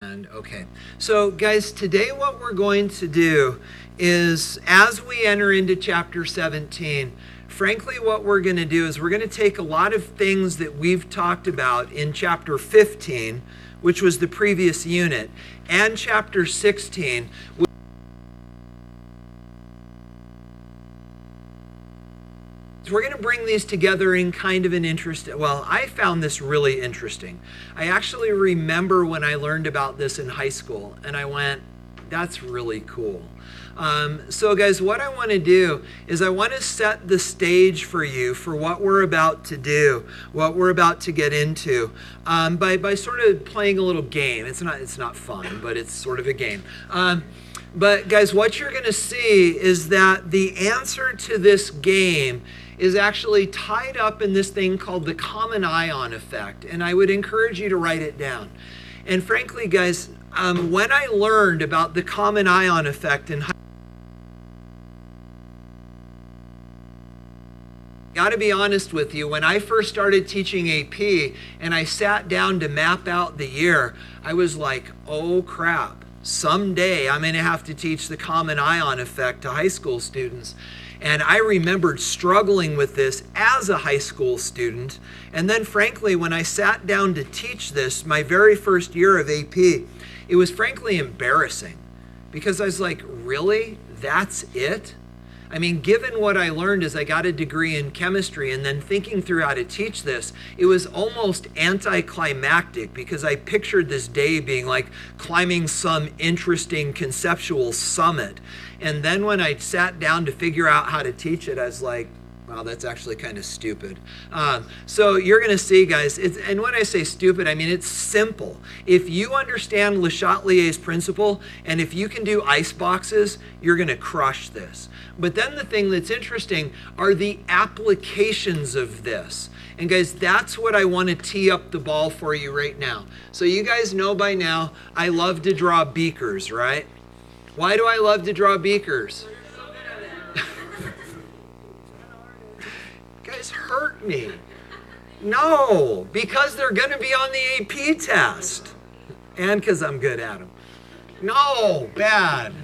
And okay, so guys, today what we're going to do is, as we enter into chapter 17, frankly, what we're going to do is we're going to take a lot of things that we've talked about in chapter 15, which was the previous unit, and chapter 16. We're going to bring these together in kind of an interesting, well, I found this really interesting. I actually remember when I learned about this in high school, and I went, that's really cool. So guys, what I want to do is I want to set the stage for you for what we're about to do, what we're about to get into, by sort of playing a little game. It's not fun, but it's sort of a game. But guys, what you're going to see is that the answer to this game is actually tied up in this thing called the common ion effect. And I would encourage you to write it down. And frankly, guys, when I learned about the common ion effect in got to be honest with you, when I first started teaching AP and I sat down to map out the year, I was like, oh crap, someday I'm going to have to teach the common ion effect to high school students. And I remembered struggling with this as a high school student. And then frankly, when I sat down to teach this, my very first year of AP, it was frankly embarrassing because I was like, really? That's it? I mean, given what I learned as I got a degree in chemistry and then thinking through how to teach this, it was almost anticlimactic because I pictured this day being like climbing some interesting conceptual summit. And then when I sat down to figure out how to teach it, I was like, wow, that's actually kind of stupid. So you're going to see, guys, and when I say stupid, I mean it's simple. If you understand Le Chatelier's principle, and if you can do ice boxes, you're going to crush this. But then the thing that's interesting are the applications of this. And guys, that's what I want to tee up the ball for you right now. So you guys know by now, I love to draw beakers, right? Why do I love to draw beakers? Guys hurt me. No, because they're going to be on the AP test. And because I'm good at them. No, bad.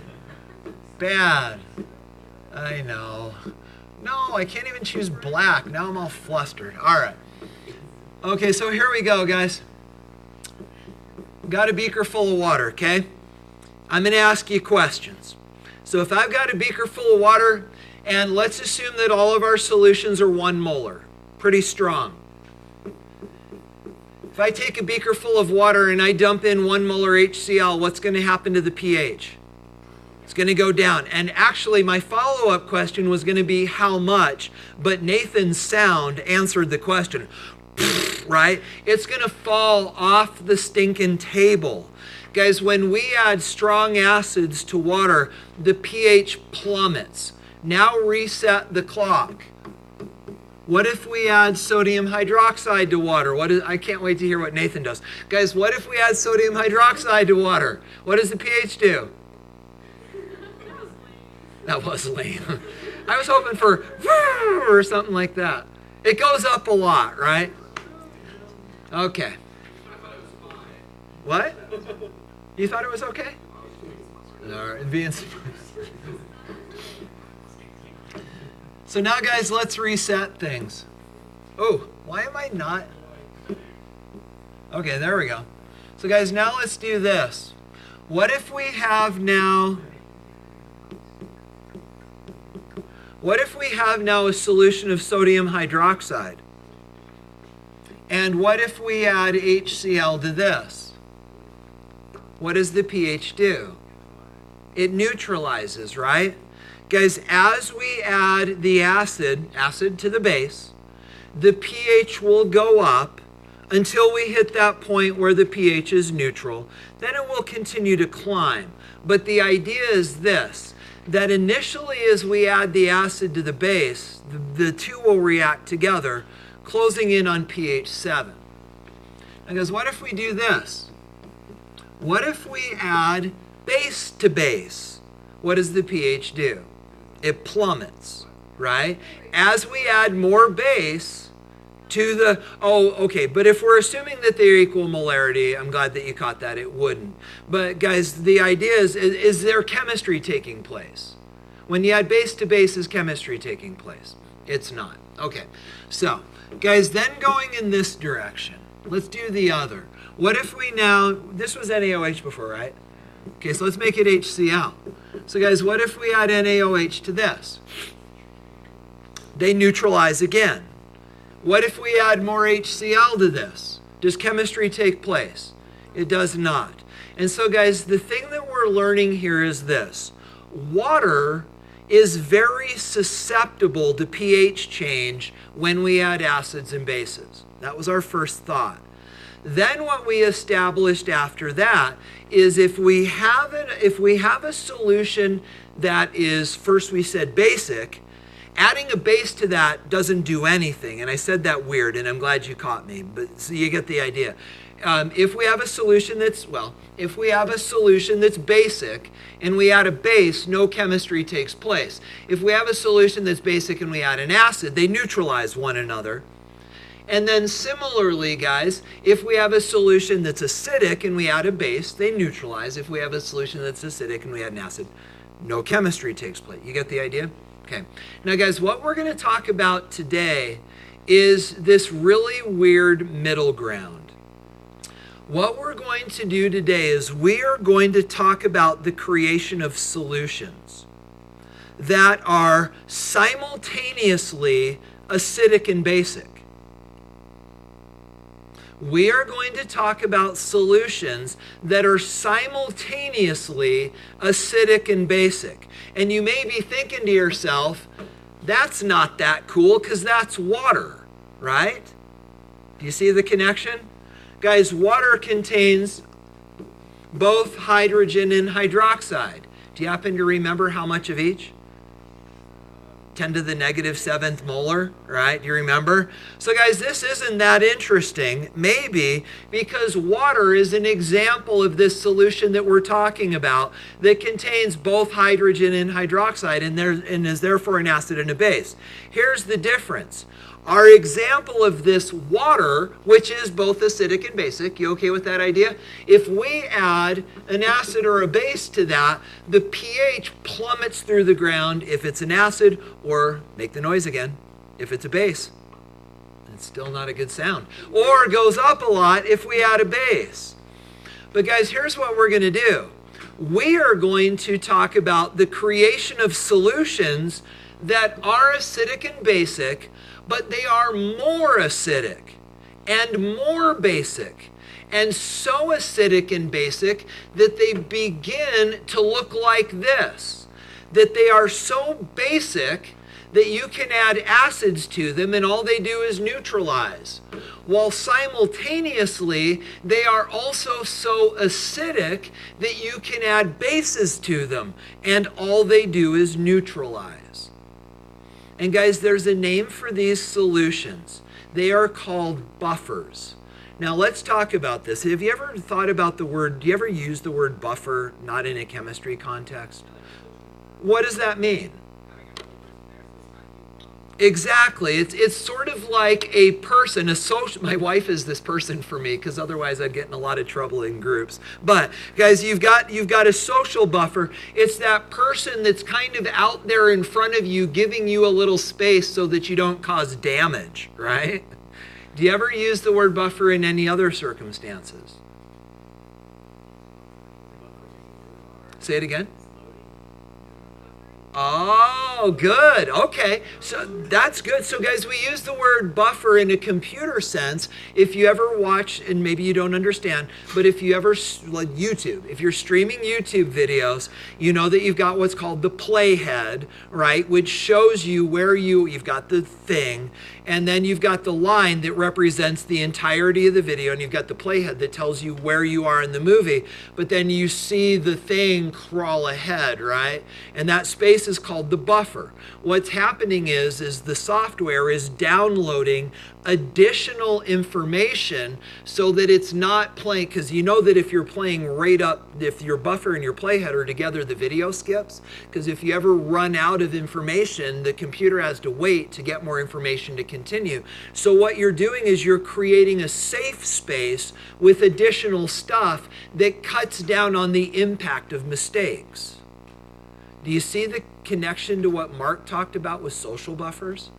Bad. I know. No, I can't even choose black. Now I'm all flustered. All right. Okay, so here we go, guys. Got a beaker full of water, okay? I'm going to ask you questions. So if I've got a beaker full of water, and let's assume that all of our solutions are 1 molar, pretty strong. If I take a beaker full of water and I dump in 1 molar HCl, what's going to happen to the pH? It's going to go down. And actually, my follow-up question was going to be how much, but Nathan's sound answered the question, right? It's going to fall off the stinking table. Guys, when we add strong acids to water, the pH plummets. Now reset the clock. What if we add sodium hydroxide to water? I can't wait to hear what Nathan does. Guys, what if we add sodium hydroxide to water? What does the pH do? That was lame. I was hoping for or something like that. It goes up a lot, right? Okay. What? You thought it was okay? All right, So now, guys, let's reset things. Oh, why am I not? Okay, there we go. So, guys, now let's do this. What if we have now a solution of sodium hydroxide? And what if we add HCl to this? What does the pH do? It neutralizes, right? Guys, as we add the acid to the base, the pH will go up until we hit that point where the pH is neutral. Then it will continue to climb. But the idea is this, that initially as we add the acid to the base, the two will react together, closing in on pH 7. Now guys, what if we do this? What if we add base to base? What does the pH do? It plummets, right? As we add more base, Oh, okay, but if we're assuming that they're equal molarity, I'm glad that you caught that, it wouldn't. But guys, the idea is there chemistry taking place? When you add base to base, is chemistry taking place? It's not. Okay, so guys, then going in this direction, let's do the other. What if we now, this was NaOH before, right? Okay, so let's make it HCl. So guys, what if we add NaOH to this? They neutralize again. What if we add more HCl to this? Does chemistry take place? It does not. And so guys, the thing that we're learning here is this. Water is very susceptible to pH change when we add acids and bases. That was our first thought. Then what we established after that is if we have a solution that is, first we said basic, adding a base to that doesn't do anything. And I said that weird, and I'm glad you caught me, but so you get the idea. If we have a solution that's basic and we add a base, no chemistry takes place. If we have a solution that's basic and we add an acid, they neutralize one another. And then similarly, guys, if we have a solution that's acidic and we add a base, they neutralize. If we have a solution that's acidic and we add an acid, no chemistry takes place. You get the idea? Okay. Now, guys, what we're going to talk about today is this really weird middle ground. What we're going to do today is we are going to talk about the creation of solutions that are simultaneously acidic and basic. We are going to talk about solutions that are simultaneously acidic and basic. And you may be thinking to yourself, that's not that cool because that's water, right? Do you see the connection? Guys, water contains both hydrogen and hydroxide. Do you happen to remember how much of each? 10 to the negative 7th molar, right? Do you remember? So guys, this isn't that interesting, maybe because water is an example of this solution that we're talking about that contains both hydrogen and hydroxide and is therefore an acid and a base. Here's the difference. Our example of this water, which is both acidic and basic, you okay with that idea? If we add an acid or a base to that, the pH plummets through the ground if it's an acid, or, make the noise again, if it's a base. It's still not a good sound. Or goes up a lot if we add a base. But guys, here's what we're going to do. We are going to talk about the creation of solutions that are acidic and basic, but they are more acidic and more basic, and so acidic and basic that they begin to look like this, that they are so basic that you can add acids to them and all they do is neutralize, while simultaneously they are also so acidic that you can add bases to them and all they do is neutralize. And guys, there's a name for these solutions. They are called buffers. Now let's talk about this. Have you ever thought about the word, do you ever use the word buffer, not in a chemistry context? What does that mean? Exactly. It's sort of like a person, a social. My wife is this person for me because otherwise I'd get in a lot of trouble in groups. But guys, you've got a social buffer. It's that person that's kind of out there in front of you, giving you a little space so that you don't cause damage, right? Do you ever use the word buffer in any other circumstances? Say it again. Oh, good. Okay. So that's good. So guys, we use the word buffer in a computer sense. If you ever watch, and maybe you don't understand, but if you ever, like YouTube, if you're streaming YouTube videos, you know that you've got what's called the playhead, right? Which shows you where you've got the thing, and then you've got the line that represents the entirety of the video, and you've got the playhead that tells you where you are in the movie, but then you see the thing crawl ahead, right? And that space is called the buffer. buffer. What's happening is the software is downloading additional information so that it's not playing, because you know that if you're playing right up, if your buffer and your playhead are together, the video skips. Because if you ever run out of information, the computer has to wait to get more information to continue. So what you're doing is you're creating a safe space with additional stuff that cuts down on the impact of mistakes. Do you see the connection to what Mark talked about with social buffers?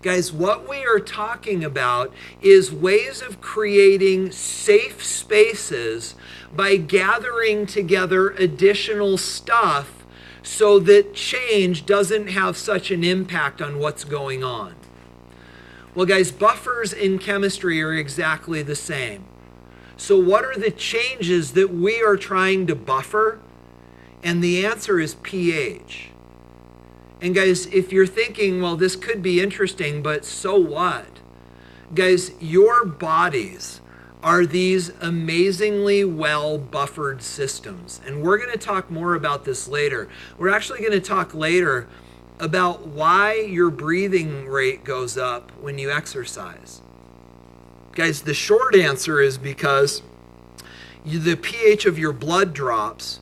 Guys, what we are talking about is ways of creating safe spaces by gathering together additional stuff so that change doesn't have such an impact on what's going on. Well, guys, buffers in chemistry are exactly the same. So what are the changes that we are trying to buffer? And the answer is pH. And guys, if you're thinking, well, this could be interesting, but so what? Guys, your bodies are these amazingly well buffered systems. And we're going to talk more about this later. We're actually going to talk later about why your breathing rate goes up when you exercise. Guys, the short answer is because the pH of your blood drops.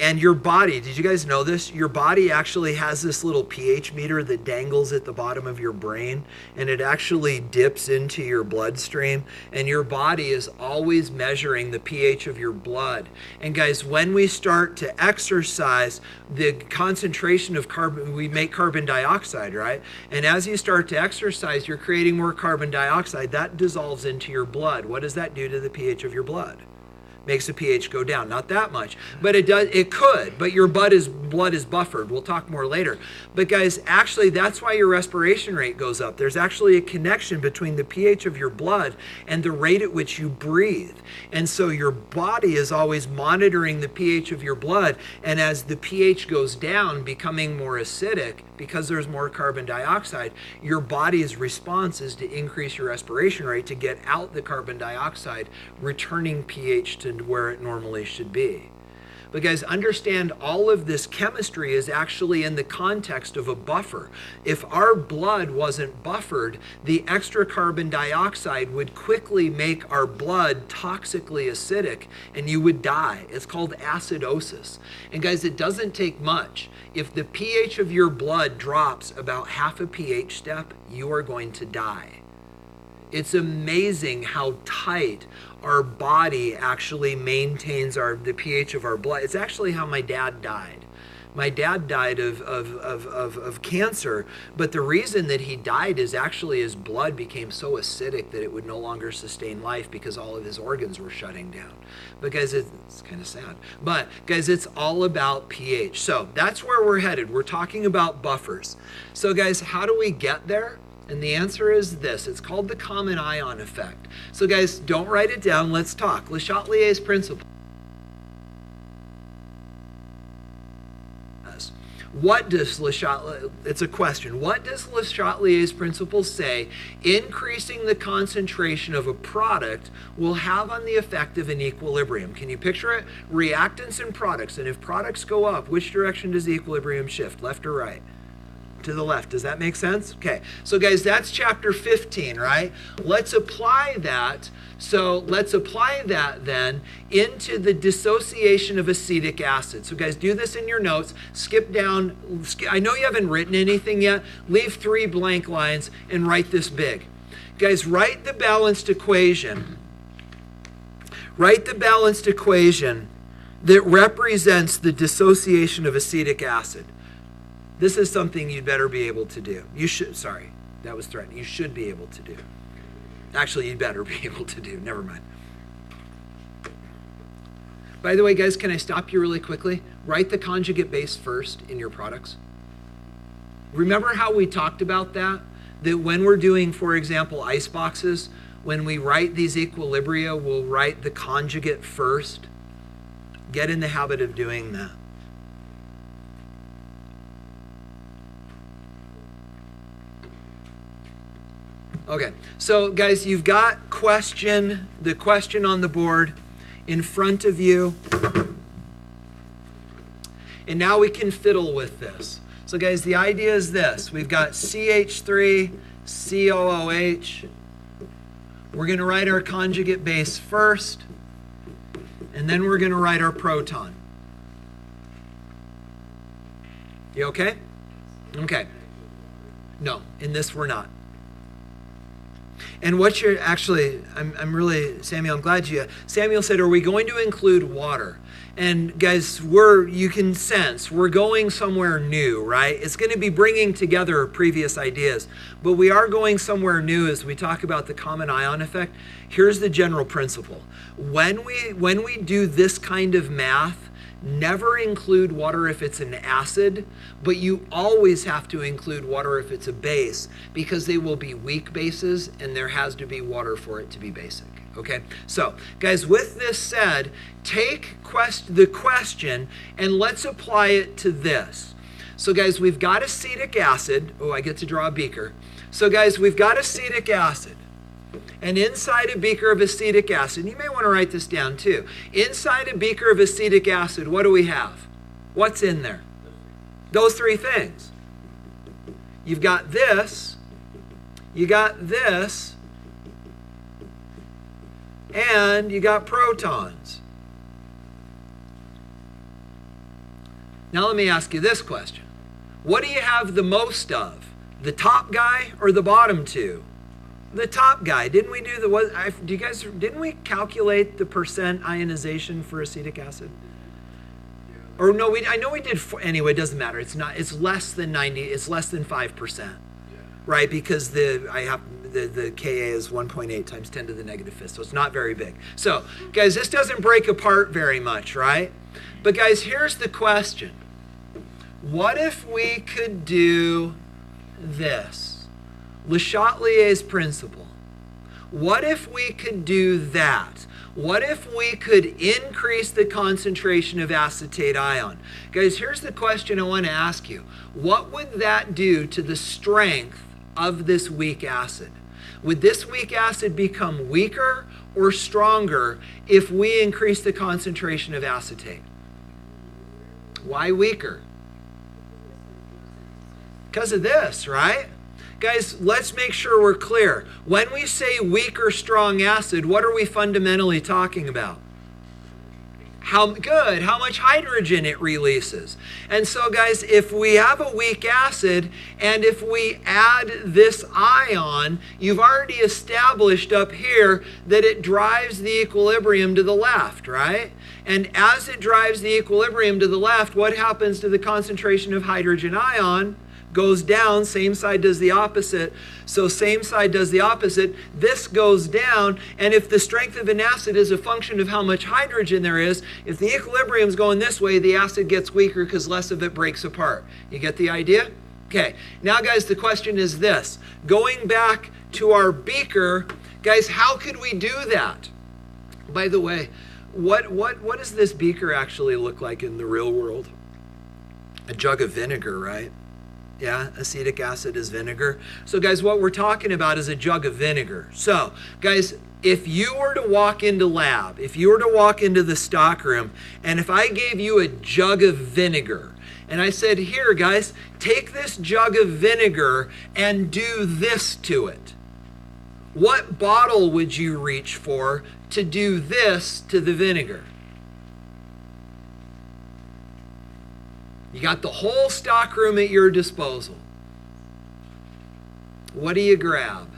And your body, did you guys know this? Your body actually has this little pH meter that dangles at the bottom of your brain, and it actually dips into your bloodstream, and your body is always measuring the pH of your blood. And guys, when we start to exercise, the concentration of carbon, we make carbon dioxide, right? And as you start to exercise, you're creating more carbon dioxide. That dissolves into your blood. What does that do to the pH of your blood? Makes the pH go down. Not that much, but it does. It could, but your blood is buffered. We'll talk more later. But guys, actually, that's why your respiration rate goes up. There's actually a connection between the pH of your blood and the rate at which you breathe. And so your body is always monitoring the pH of your blood. And as the pH goes down, becoming more acidic, because there's more carbon dioxide, your body's response is to increase your respiration rate to get out the carbon dioxide, returning pH to where it normally should be. But guys, understand all of this chemistry is actually in the context of a buffer. If our blood wasn't buffered, the extra carbon dioxide would quickly make our blood toxically acidic and you would die. It's called acidosis. And guys, it doesn't take much. If the pH of your blood drops about half a pH step, you are going to die. It's amazing how tight our body actually maintains the pH of our blood. It's actually how my dad died. My dad died of cancer, but the reason that he died is actually his blood became so acidic that it would no longer sustain life because all of his organs were shutting down. But guys, it's kind of sad. But guys, it's all about pH. So that's where we're headed. We're talking about buffers. So guys, how do we get there? And the answer is this. It's called the common ion effect. So guys, don't write it down. Let's talk. Le Chatelier's principle. What does Le Chatelier, it's a question. What does Le Chatelier's principle say increasing the concentration of a product will have on the effect of an equilibrium? Can you picture it? Reactants and products. And if products go up, which direction does the equilibrium shift? Left or right? To the left. Does that make sense? Okay. So guys, that's chapter 15, right? Let's apply that. So let's apply that then into the dissociation of acetic acid. So guys, do this in your notes. Skip down. I know you haven't written anything yet. Leave 3 blank lines and write this big. Guys, write the balanced equation. Write the balanced equation that represents the dissociation of acetic acid. This is something you'd better be able to do. You should, sorry, that was threatening. You should be able to do. Actually, you'd better be able to do. Never mind. By the way, guys, can I stop you really quickly? Write the conjugate base first in your products. Remember how we talked about that? That when we're doing, for example, ice boxes, when we write these equilibria, we'll write the conjugate first. Get in the habit of doing that. Okay, so guys, you've got the question on the board in front of you. And now we can fiddle with this. So guys, the idea is this. We've got CH3, COOH. We're going to write our conjugate base first, and then we're going to write our proton. You okay? Okay. No, in this we're not. And what you're actually, I'm really, Samuel, I'm glad Samuel said, are we going to include water? And guys, you can sense, we're going somewhere new, right? It's going to be bringing together previous ideas, but we are going somewhere new as we talk about the common ion effect. Here's the general principle. When we do this kind of math, never include water if it's an acid, but you always have to include water if it's a base, because they will be weak bases and there has to be water for it to be basic. Okay, so guys, with this said, take the question and let's apply it to this. So guys, we've got acetic acid. Oh, I get to draw a beaker. So guys, we've got acetic acid. And inside a beaker of acetic acid, you may want to write this down too. Inside a beaker of acetic acid, what do we have? What's in there? Those three things. You've got this, you got this, and you got protons. Now let me ask you this question. What do you have the most of? The top guy or the bottom two? The top guy. Didn't we didn't we calculate the percent ionization for acetic acid? Or no, I know we did, anyway, it doesn't matter. It's less than 90, it's less than 5%, right? Because the Ka is 1.8 times 10 to the negative fifth, so it's not very big. So, guys, this doesn't break apart very much, right? But guys, here's the question. What if we could do this? Le Chatelier's principle. What if we could do that? What if we could increase the concentration of acetate ion? Guys, here's the question I want to ask you. What would that do to the strength of this weak acid? Would this weak acid become weaker or stronger if we increase the concentration of acetate? Why weaker? Because of this, right? Guys, let's make sure we're clear. When we say weak or strong acid, what are we fundamentally talking about? How much hydrogen it releases. And so, guys, if we have a weak acid and if we add this ion, you've already established up here that it drives the equilibrium to the left, right? And as it drives the equilibrium to the left, what happens to the concentration of hydrogen ion? Goes down, same side does the opposite. So same side does the opposite. This goes down, and if the strength of an acid is a function of how much hydrogen there is, if the equilibrium is going this way, the acid gets weaker because less of it breaks apart. You get the idea? Okay, now guys, the question is this. Going back to our beaker, guys, how could we do that? By the way, what does this beaker actually look like in the real world? A jug of vinegar, right? Yeah, acetic acid is vinegar. So guys, what we're talking about is a jug of vinegar. So guys, if you were to walk into lab, if you were to walk into the stockroom, and if I gave you a jug of vinegar, and I said, here guys, take this jug of vinegar and do this to it. What bottle would you reach for to do this to the vinegar? You got the whole stockroom at your disposal. What do you grab?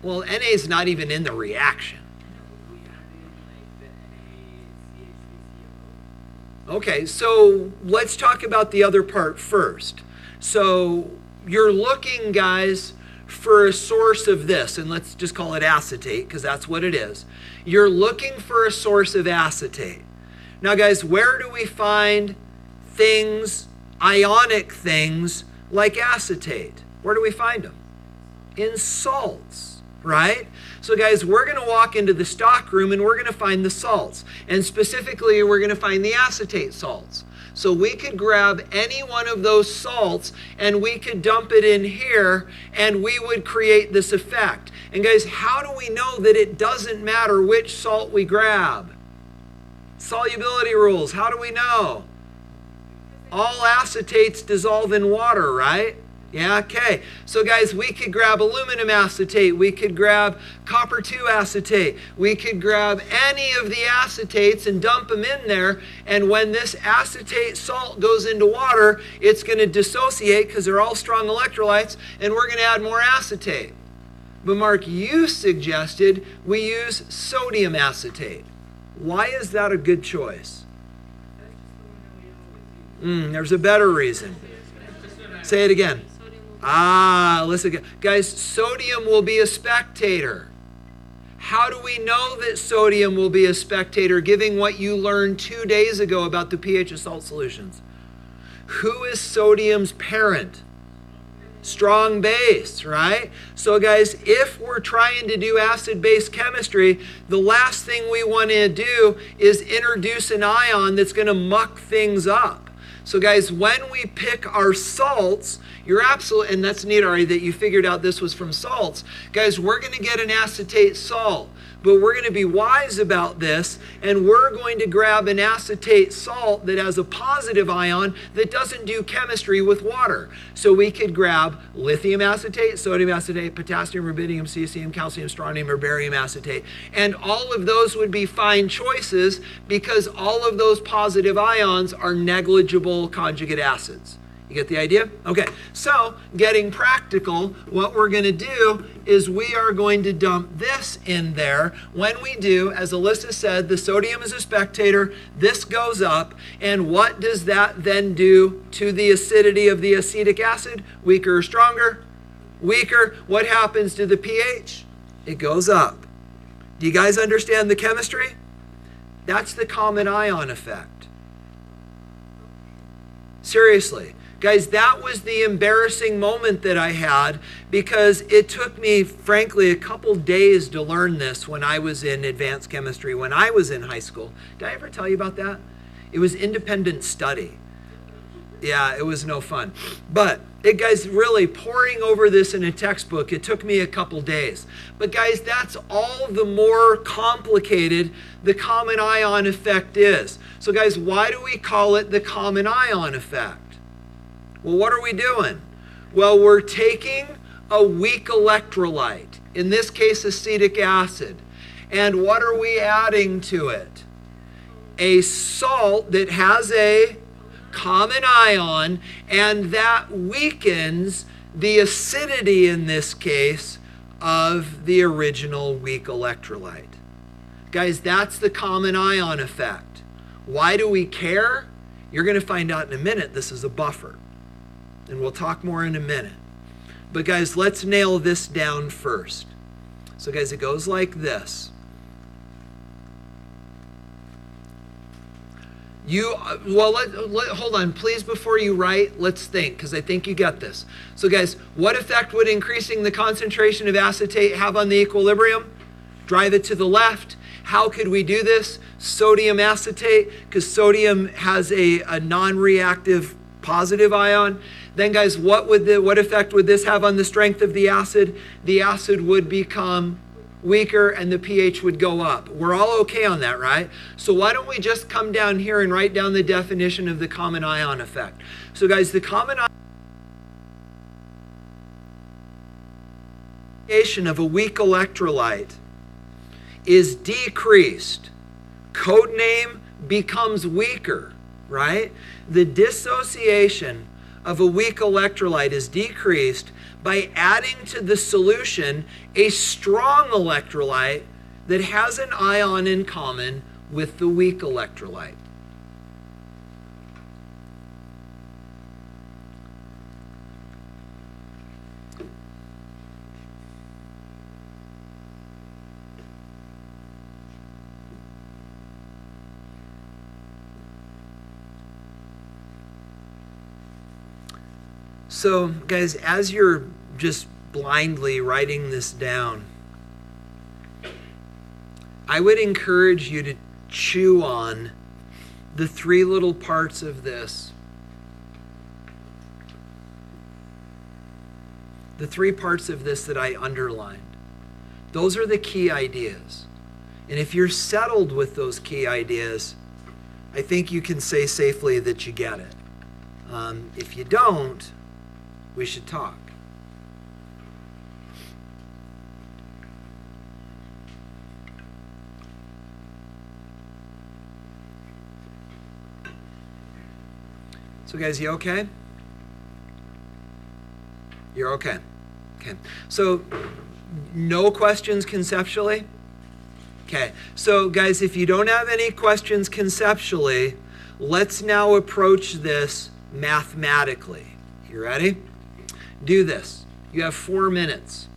Well, Na is not even in the reaction. Okay, so let's talk about the other part first. So you're looking, guys, for a source of this, and let's just call it acetate because that's what it is. You're looking for a source of acetate. Now guys, where do we find things, ionic things like acetate? Where do we find them? In salts, right? So guys, we're going to walk into the stockroom and we're going to find the salts, and specifically we're going to find the acetate salts. So we could grab any one of those salts and we could dump it in here and we would create this effect. And guys, how do we know that it doesn't matter which salt we grab? Solubility rules. How do we know? All acetates dissolve in water, right? Yeah, okay. So guys, we could grab aluminum acetate. We could grab copper 2 acetate. We could grab any of the acetates and dump them in there. And when this acetate salt goes into water, it's going to dissociate because they're all strong electrolytes, and we're going to add more acetate. But Mark, you suggested we use sodium acetate. Why is that a good choice? There's a better reason. Say it again. Listen, guys, sodium will be a spectator. How do we know that sodium will be a spectator, given what you learned 2 days ago about the pH of salt solutions? Who is sodium's parent? Strong base, right? So guys, if we're trying to do acid-base chemistry, the last thing we want to do is introduce an ion that's going to muck things up. So guys, when we pick our salts, you're absolutely, and that's neat, Ari, that you figured out this was from salts. Guys, we're going to get an acetate salt, but we're going to be wise about this, and we're going to grab an acetate salt that has a positive ion that doesn't do chemistry with water. So we could grab lithium acetate, sodium acetate, potassium, rubidium, cesium, calcium, strontium, or barium acetate. And all of those would be fine choices because all of those positive ions are negligible conjugate acids. You get the idea? Okay, so getting practical, what we're going to do is we are going to dump this in there. When we do, as Alyssa said, the sodium is a spectator, this goes up, and what does that then do to the acidity of the acetic acid? Weaker or stronger? Weaker. What happens to the pH? It goes up. Do you guys understand the chemistry? That's the common ion effect. Seriously. Guys, that was the embarrassing moment that I had because it took me, frankly, a couple days to learn this when I was in advanced chemistry, when I was in high school. Did I ever tell you about that? It was independent study. Yeah, it was no fun. But, guys, really poring over this in a textbook, it took me a couple days. But, guys, that's all the more complicated the common ion effect is. So, guys, why do we call it the common ion effect? Well, what are we doing? Well, we're taking a weak electrolyte, in this case acetic acid, and what are we adding to it? A salt that has a common ion, and that weakens the acidity, in this case, of the original weak electrolyte. Guys, that's the common ion effect. Why do we care? You're going to find out in a minute. This is a buffer. And we'll talk more in a minute. But guys, let's nail this down first. So guys, it goes like this. Hold on, please, before you write, let's think, because I think you get this. So guys, what effect would increasing the concentration of acetate have on the equilibrium? Drive it to the left. How could we do this? Sodium acetate, because sodium has a non-reactive positive ion. Then guys, what effect would this have on the strength of the acid? The acid would become weaker and the pH would go up. We're all okay on that, right? So why don't we just come down here and write down the definition of the common ion effect. So guys, the common ion of a weak electrolyte is decreased. Code name becomes weaker, right? The dissociation of a weak electrolyte is decreased by adding to the solution a strong electrolyte that has an ion in common with the weak electrolyte. So, guys, as you're just blindly writing this down, I would encourage you to chew on the three little parts of this. The three parts of this that I underlined. Those are the key ideas. And if you're settled with those key ideas, I think you can say safely that you get it. If you don't, we should talk. So guys, you okay? You're okay. Okay. So no questions conceptually? Okay. So guys, if you don't have any questions conceptually, let's now approach this mathematically. You ready? Do this. You have 4 minutes.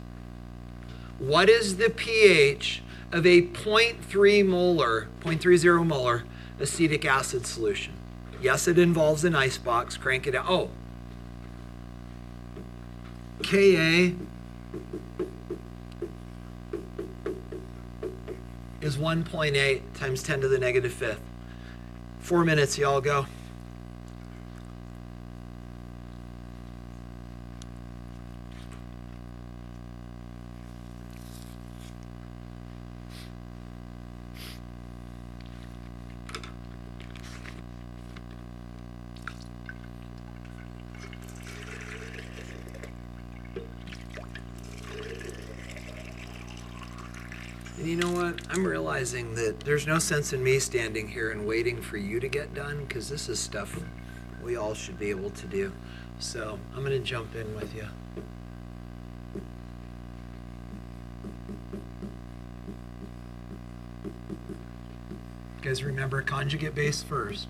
What is the pH of a 0.30 molar acetic acid solution? Yes, it involves an ice box. Crank it out. Oh. Ka is 1.8 times 10 to the negative fifth. 4 minutes, y'all go. And you know what? I'm realizing that there's no sense in me standing here and waiting for you to get done, because this is stuff we all should be able to do. So I'm going to jump in with you. You guys remember conjugate base first.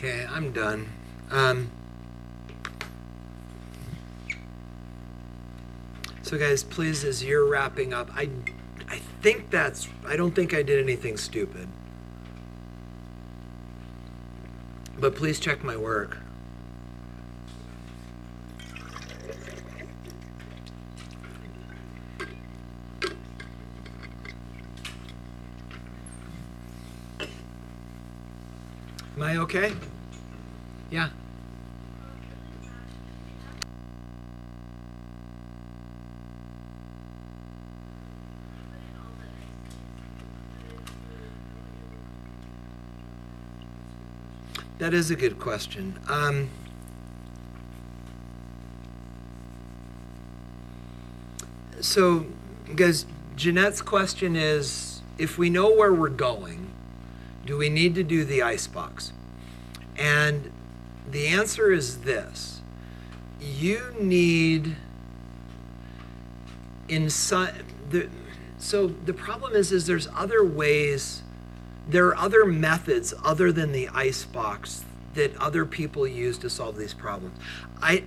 Okay, I'm done. So guys, please, as you're wrapping up, I don't think I did anything stupid. But please check my work. Am I okay? Yeah. That is a good question. So, guys, Jeanette's question is, if we know where we're going, do we need to do the icebox? And the answer is this. You need so the problem is there's other ways, there are other methods other than the icebox that other people use to solve these problems. I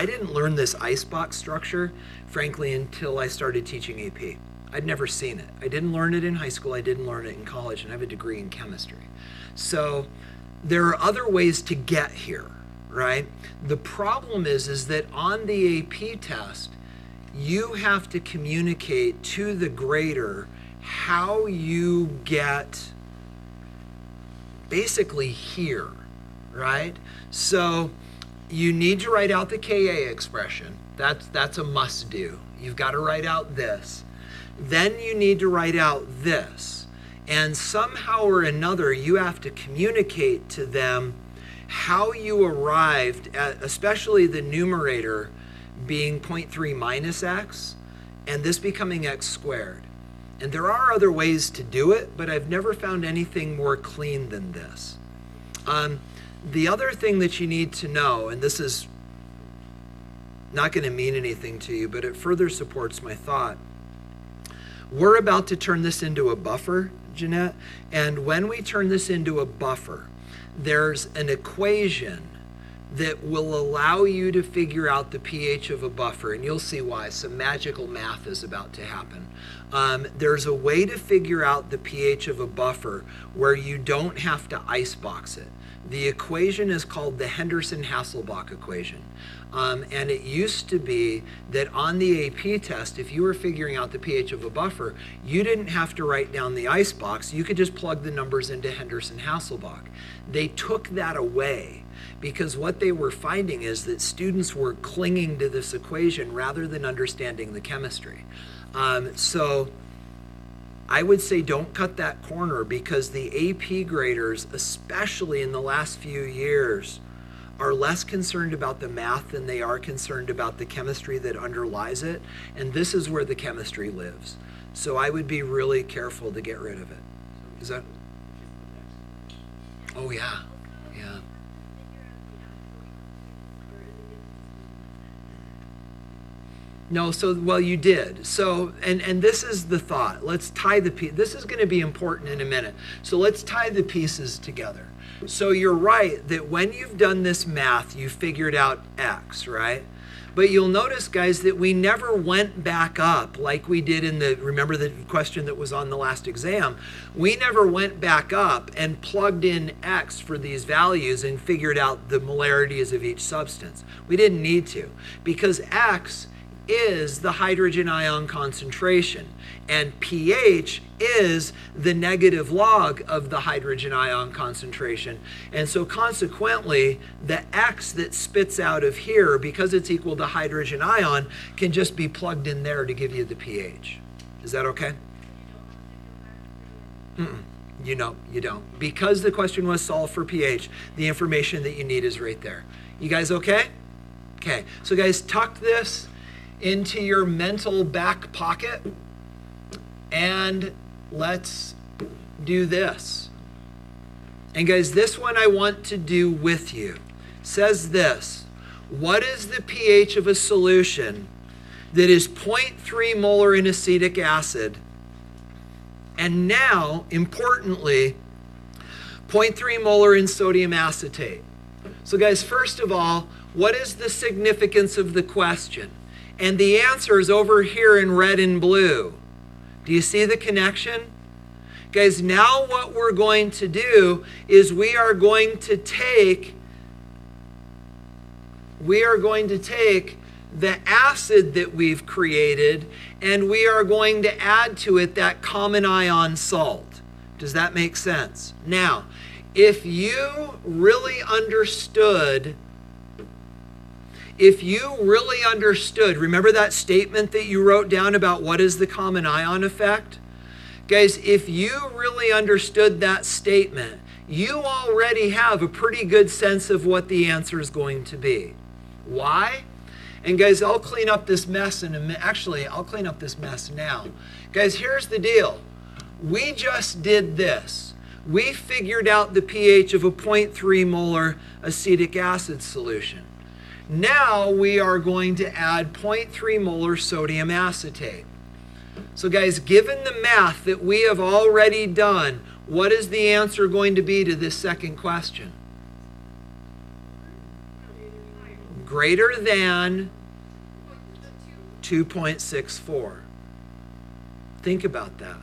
didn't learn this icebox structure, frankly, until I started teaching AP. I'd never seen it. I didn't learn it in high school. I didn't learn it in college, and I have a degree in chemistry. So there are other ways to get here, right? The problem is that on the AP test, you have to communicate to the grader how you get basically here, right? So you need to write out the Ka expression. That's a must do. You've got to write out this. Then you need to write out this. And somehow or another, you have to communicate to them how you arrived at, especially the numerator being 0.3 minus x, and this becoming x squared. And there are other ways to do it, but I've never found anything more clean than this. The other thing that you need to know, and this is not going to mean anything to you, but it further supports my thought. We're about to turn this into a buffer, Jeanette, and when we turn this into a buffer, there's an equation that will allow you to figure out the pH of a buffer, and you'll see why. Some magical math is about to happen. There's a way to figure out the pH of a buffer where you don't have to icebox it. The equation is called the Henderson-Hasselbalch equation. And it used to be that on the AP test, if you were figuring out the pH of a buffer, you didn't have to write down the icebox. You could just plug the numbers into Henderson-Hasselbalch. They took that away because what they were finding is that students were clinging to this equation rather than understanding the chemistry. So I would say don't cut that corner, because the AP graders, especially in the last few years, are less concerned about the math than they are concerned about the chemistry that underlies it. And this is where the chemistry lives. So I would be really careful to get rid of it. Is that? Oh, yeah. Yeah. No, so, well, you did. So, and this is the thought. Let's tie the piece. This is going to be important in a minute. So let's tie the pieces together. So you're right that when you've done this math, you figured out X, right? But you'll notice, guys, that we never went back up like we did in the, remember the question that was on the last exam? We never went back up and plugged in X for these values and figured out the molarities of each substance. We didn't need to, because X is the hydrogen ion concentration, and pH is the negative log of the hydrogen ion concentration. And so consequently, the X that spits out of here, because it's equal to hydrogen ion, can just be plugged in there to give you the pH. Is that okay? You know, you don't. Because the question was solved for pH, the information that you need is right there. You guys okay? Okay, so guys, tuck this into your mental back pocket, and let's do this. And guys, this one I want to do with you. It says this: what is the pH of a solution that is 0.3 molar in acetic acid, and now, importantly, 0.3 molar in sodium acetate? So guys, first of all, what is the significance of the question? And the answer is over here in red and blue. Do you see the connection? Guys, now what we're going to do is we are going to take the acid that we've created, and we are going to add to it that common ion salt. Does that make sense? Now, if you really understood, remember that statement that you wrote down about what is the common ion effect? Guys, if you really understood that statement, you already have a pretty good sense of what the answer is going to be. Why? And guys, I'll clean up this mess in a minute. Actually, I'll clean up this mess now. Guys, here's the deal. We just did this. We figured out the pH of a 0.3 molar acetic acid solution. Now we are going to add 0.3 molar sodium acetate. So guys, given the math that we have already done, what is the answer going to be to this second question? Greater than 2.64. Think about that.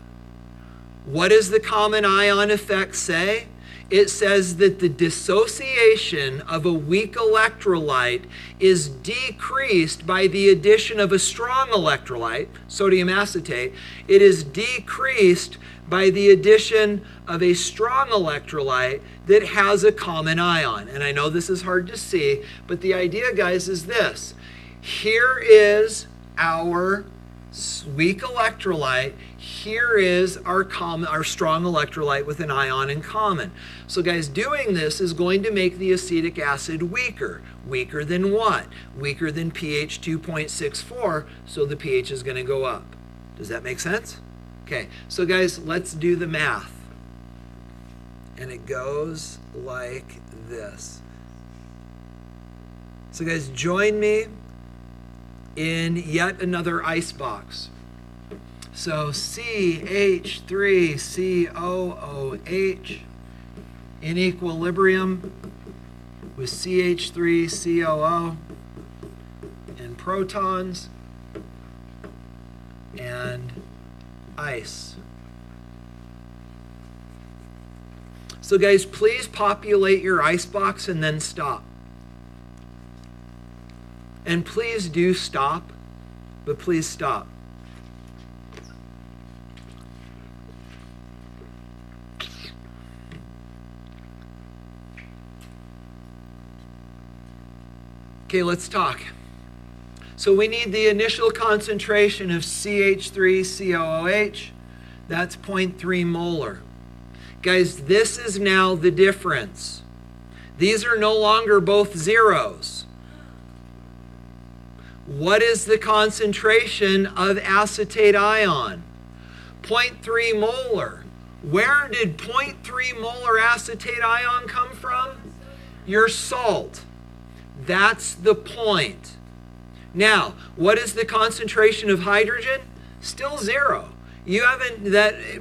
What does the common ion effect say? It says that the dissociation of a weak electrolyte is decreased by the addition of a strong electrolyte, sodium acetate. It is decreased by the addition of a strong electrolyte that has a common ion. And I know this is hard to see, but the idea, guys, is this. Here is our weak electrolyte. Here is our strong electrolyte with an ion in common. So guys, doing this is going to make the acetic acid weaker. Weaker than what? Weaker than pH 2.64, so the pH is going to go up. Does that make sense? Okay, so guys, let's do the math. And it goes like this. So guys, join me in yet another ice box. So CH3COOH in equilibrium with CH3COO and protons and ice. So guys, please populate your ice box and then stop. And please do stop, but please stop. Okay, let's talk. So we need the initial concentration of CH3COOH. That's 0.3 molar. Guys, this is now the difference. These are no longer both zeros. What is the concentration of acetate ion? 0.3 molar. Where did 0.3 molar acetate ion come from? Your salt. That's the point. Now, what is the concentration of hydrogen? Still zero. You haven't,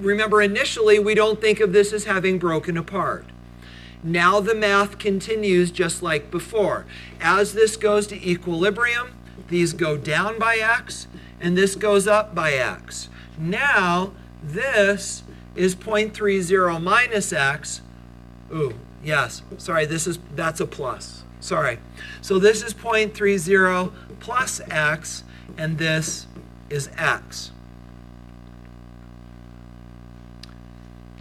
remember initially we don't think of this as having broken apart. Now the math continues just like before. As this goes to equilibrium, these go down by x, and this goes up by x. Now, this is 0.30 minus x. Ooh, yes, sorry, that's a plus. Sorry. So this is 0.30 plus x, and this is x.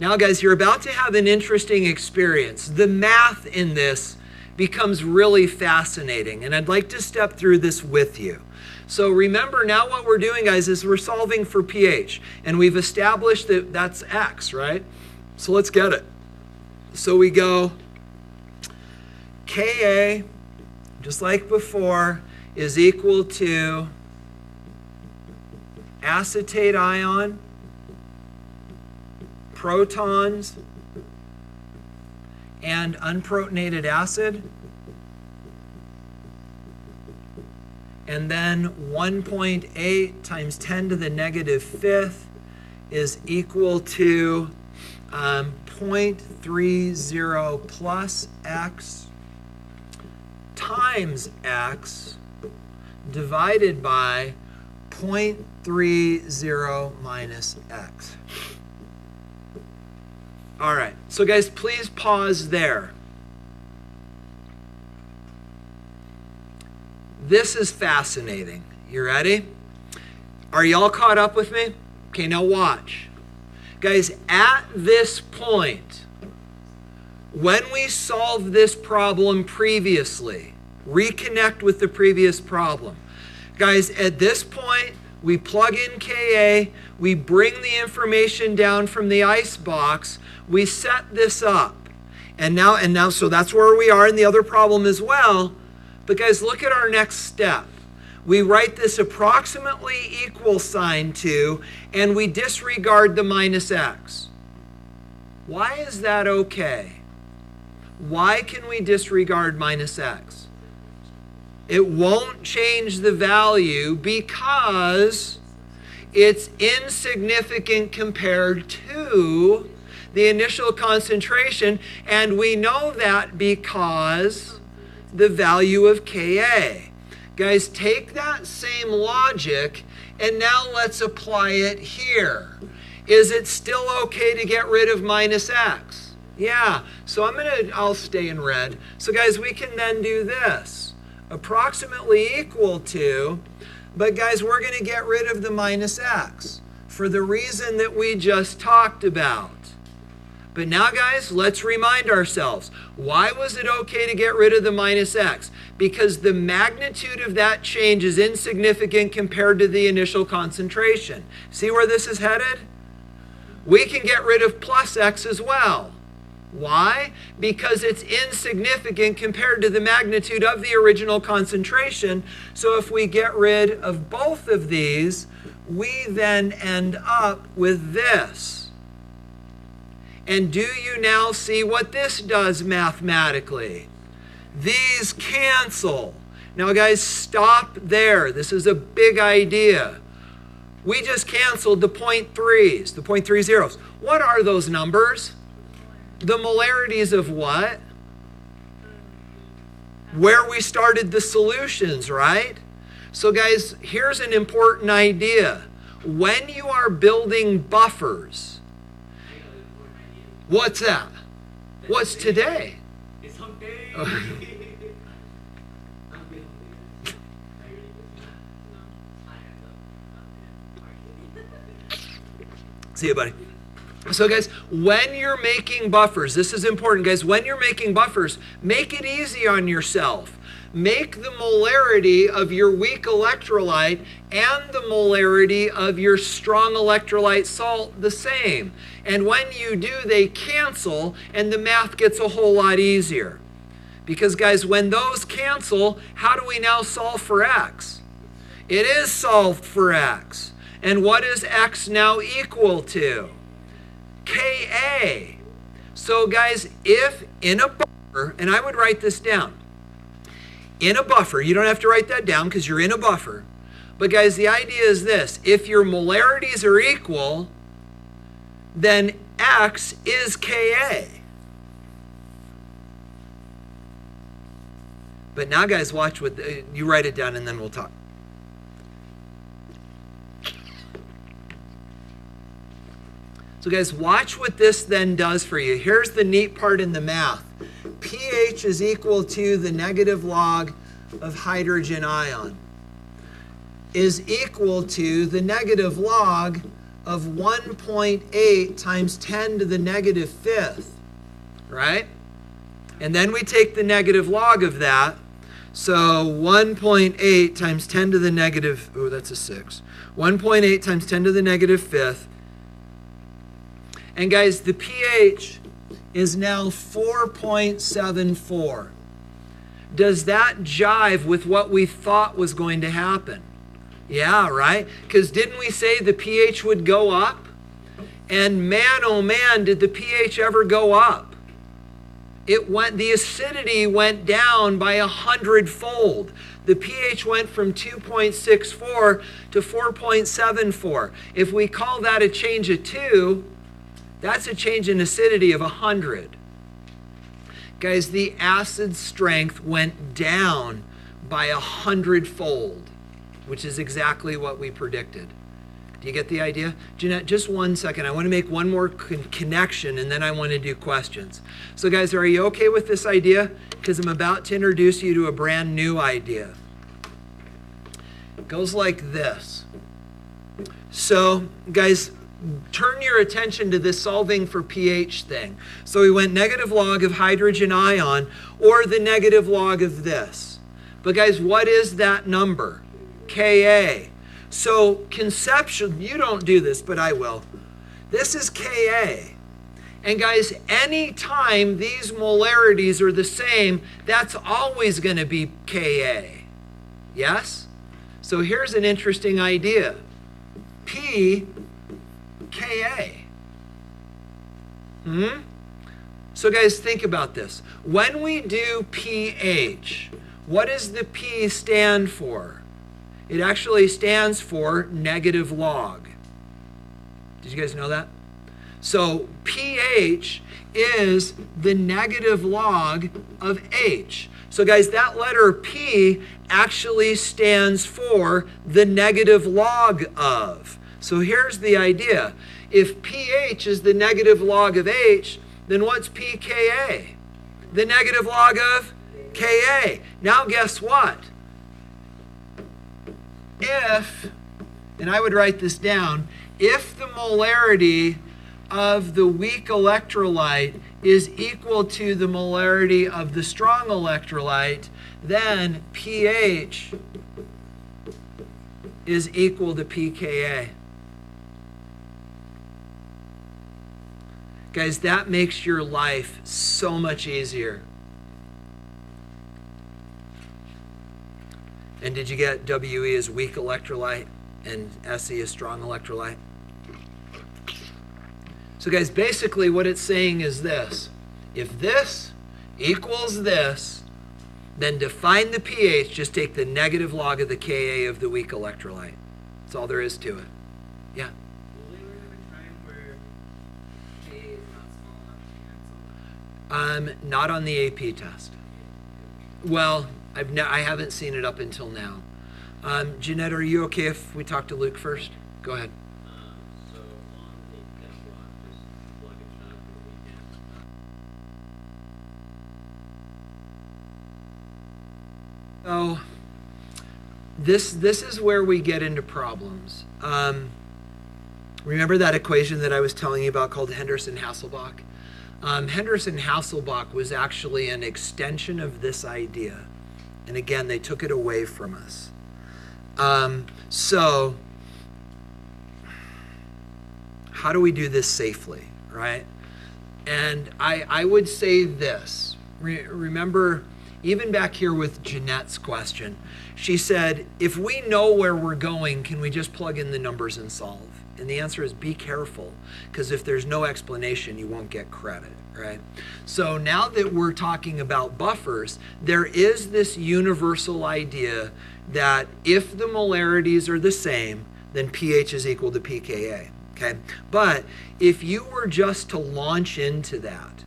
Now, guys, you're about to have an interesting experience. The math in this becomes really fascinating, and I'd like to step through this with you. So remember, now what we're doing, guys, is we're solving for pH, and we've established that that's x, right? So let's get it. So we go Ka, just like before, is equal to acetate ion, protons, and unprotonated acid. And then 1.8 times 10 to the negative fifth is equal to 0.30 plus x times x divided by 0.30 minus x. All right, so guys, please pause there. This is fascinating. You ready? Are y'all caught up with me? Okay, now watch. Guys, at this point, when we solved this problem previously, reconnect with the previous problem. Guys, at this point, we plug in Ka, we bring the information down from the ice box, we set this up. And now, so that's where we are in the other problem as well. But guys, look at our next step. we write this approximately equal sign to, and we disregard the minus x. Why is that okay? Why can we disregard minus x? It won't change the value because it's insignificant compared to the initial concentration, and we know that because the value of Ka. Guys, take that same logic and now let's apply it here. Is it still okay to get rid of minus x? Yeah, so I'll stay in red. So guys, we can then do this. Approximately equal to, but guys, we're going to get rid of the minus x for the reason that we just talked about. But now, guys, let's remind ourselves, why was it okay to get rid of the minus x? Because the magnitude of that change is insignificant compared to the initial concentration. See where this is headed? We can get rid of plus x as well. Why? Because it's insignificant compared to the magnitude of the original concentration. So if we get rid of both of these, we then end up with this. And do you now see what this does mathematically? These cancel. Now guys, stop there. This is a big idea. We just canceled the 0.3s, the 0.30s. What are those numbers? The molarities of what? Where we started the solutions, right? So guys, here's an important idea. When you are building buffers, what's that? What's today? It's hump day. See you, buddy. So guys, when you're making buffers, this is important, guys. When you're making buffers, make it easy on yourself. Make the molarity of your weak electrolyte and the molarity of your strong electrolyte salt the same. And when you do, they cancel, and the math gets a whole lot easier. Because guys, when those cancel, how do we now solve for x? It is solved for x. And what is x now equal to? Ka. So guys, if in a buffer, and I would write this down, in a buffer, you don't have to write that down because you're in a buffer, but guys, the idea is this: if your molarities are equal, then x is Ka. But now guys, watch what, you write it down and then we'll talk. So guys, watch what this then does for you. Here's the neat part in the math. pH is equal to the negative log of hydrogen ion is equal to the negative log of 1.8 times 10 to the negative fifth, right? And then we take the negative log of that. So 1.8 times 10 to the negative, oh, that's a 6. 1.8 times 10 to the negative fifth. And guys, the pH is now 4.74. Does that jive with what we thought was going to happen? Yeah, right? Because didn't we say the pH would go up? And man, oh man, did the pH ever go up? The acidity went down by 100-fold. The pH went from 2.64 to 4.74. If we call that a change of 2, that's a change in acidity of 100. Guys, the acid strength went down by 100-fold, which is exactly what we predicted. Do you get the idea? Jeanette, just 1 second. I want to make one more connection, and then I want to do questions. So guys, are you okay with this idea? Because I'm about to introduce you to a brand new idea. It goes like this. So guys, turn your attention to this solving for pH thing. So we went negative log of hydrogen ion or the negative log of this. But guys, what is that number? Ka. So conceptually, you don't do this, but I will. This is Ka. And guys, anytime these molarities are the same, that's always going to be Ka. Yes? So here's an interesting idea. pKa. So guys, think about this. When we do pH, what does the P stand for? It actually stands for negative log. Did you guys know that? So pH is the negative log of H. So guys, that letter P actually stands for the negative log of. So here's the idea. If pH is the negative log of H, then what's pKa? The negative log of Ka. Now guess what? If, and I would write this down, if the molarity of the weak electrolyte is equal to the molarity of the strong electrolyte, then pH is equal to pKa. Guys, that makes your life so much easier. And did you get WE as weak electrolyte and SE as strong electrolyte? So guys, basically what it's saying is this. If this equals this, then define the pH, just take the negative log of the Ka of the weak electrolyte. That's all there is to it. Yeah? Will we ever have a time where Ka is not small enough to cancel? Not on the AP test. Well, I haven't seen it up until now. Jeanette, are you okay if we talk to Luke first? Go ahead. So on the test log, just plug and chug So where we can. this is where we get into problems. Remember that equation that I was telling you about called Henderson-Hasselbalch? Henderson-Hasselbalch was actually an extension of this idea. And again, they took it away from us. So how do we do this safely, right? And I would say this. Remember, even back here with Jeanette's question, she said, if we know where we're going, can we just plug in the numbers and solve? And the answer is be careful, because if there's no explanation, you won't get credit, right? So now that we're talking about buffers, there is this universal idea that if the molarities are the same, then pH is equal to pKa, okay? But if you were just to launch into that,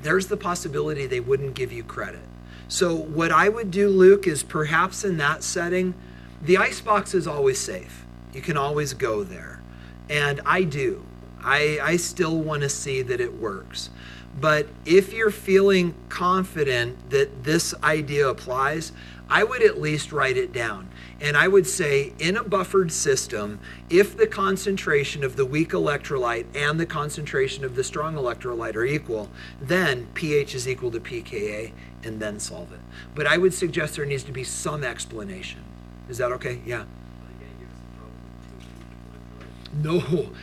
there's the possibility they wouldn't give you credit. So what I would do, Luke, is perhaps in that setting, the icebox is always safe. You can always go there. And I do. I still want to see that it works. But if you're feeling confident that this idea applies, I would at least write it down. And I would say, in a buffered system, if the concentration of the weak electrolyte and the concentration of the strong electrolyte are equal, then pH is equal to pKa, and then solve it. But I would suggest there needs to be some explanation. Is that okay? Yeah. No.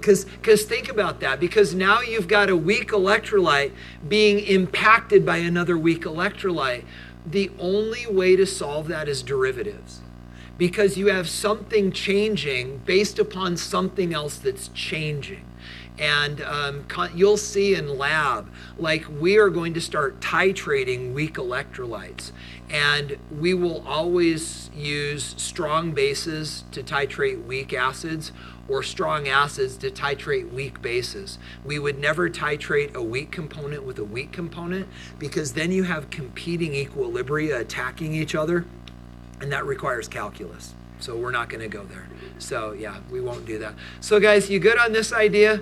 Because think about that. Because now you've got a weak electrolyte being impacted by another weak electrolyte. The only way to solve that is derivatives. Because you have something changing based upon something else that's changing. And you'll see in lab, like we are going to start titrating weak electrolytes. And we will always use strong bases to titrate weak acids, or strong acids to titrate weak bases. We would never titrate a weak component with a weak component, because then you have competing equilibria attacking each other, and that requires calculus. So we're not going to go there. So yeah, we won't do that. So guys, you good on this idea?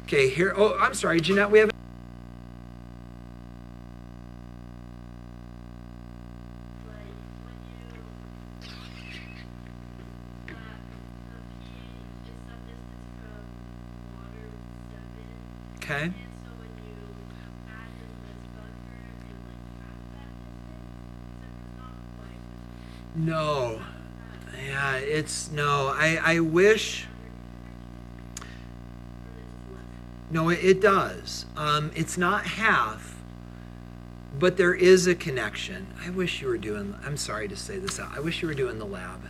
Okay, here, oh, I'm sorry, Jeanette, we have... Okay. No. Yeah, it's, no, I wish... No, it does. It's not half. but there is a connection. I wish you were doing, I'm sorry to say this out, I wish you were doing the lab.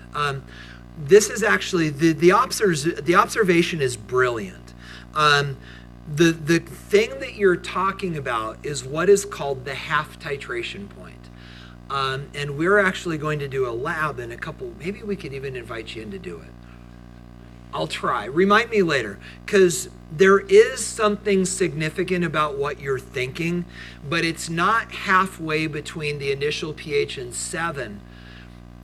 This is actually, the observation is brilliant. The thing that you're talking about is what is called the half titration point. And we're actually going to do a lab in a couple, maybe we could even invite you in to do it. I'll try. Remind me later, because there is something significant about what you're thinking, but it's not halfway between the initial pH and 7.